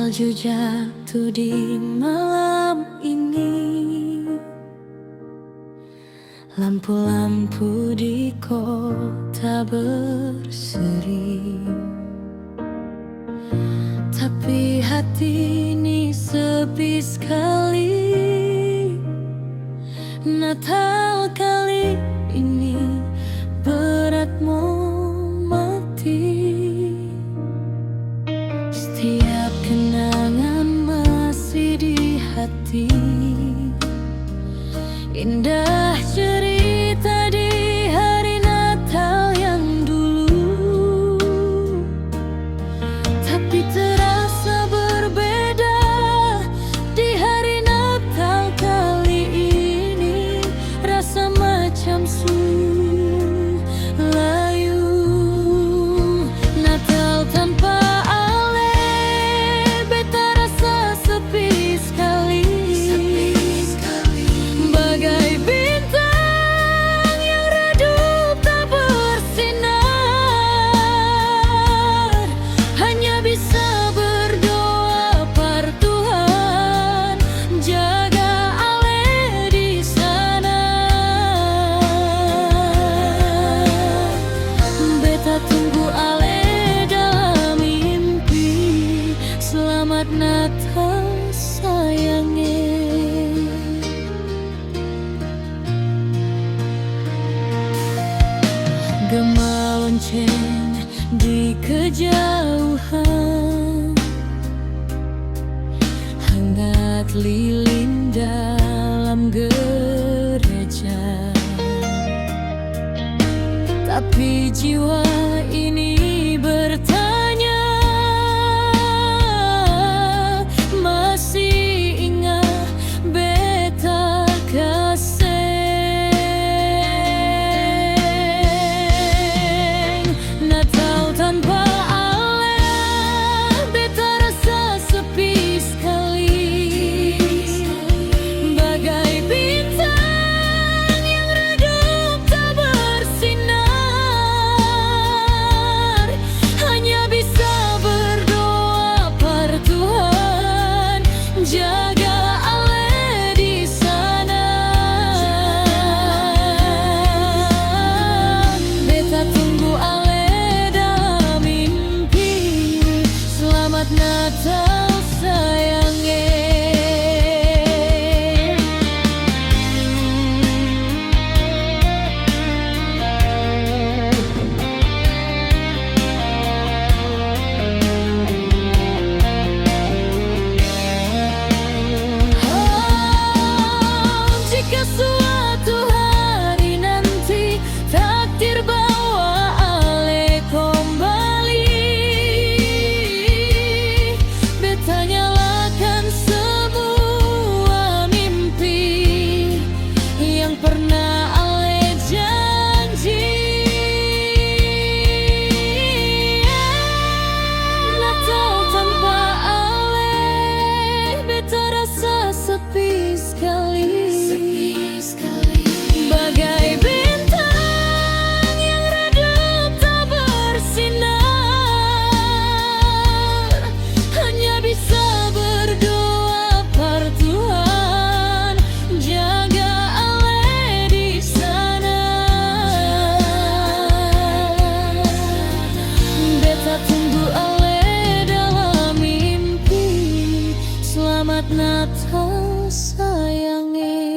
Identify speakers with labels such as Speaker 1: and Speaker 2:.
Speaker 1: Salju jatuh di malam ini, lampu-lampu di kota berseri, tapi hati ini sepi sekali. Natal kali ini berat mati. Setiap kenangan masih di hati, indah cerita di hari Natal yang dulu, tapi terasa berbeda di hari Natal kali ini. Rasa macam layu, Natal tanpa Natal sayangnya. Gema lonceng di kejauhan, hangat lilin dalam gereja, tapi jiwa ini bertanya, Natal sayangnya. Jika suatu hari nanti takdir bawa Ale kembali, nyalakan semua mimpi yang pernah Ale janji. Natal tanpa Ale, beta rasa sepi sekali. Bagai bintang yang redup tak bersinar, hanya bisa berdoa par Tuhan jaga Ale di sana. Beta tunggu Ale dalam mimpi. Selamat Natal sayangnya.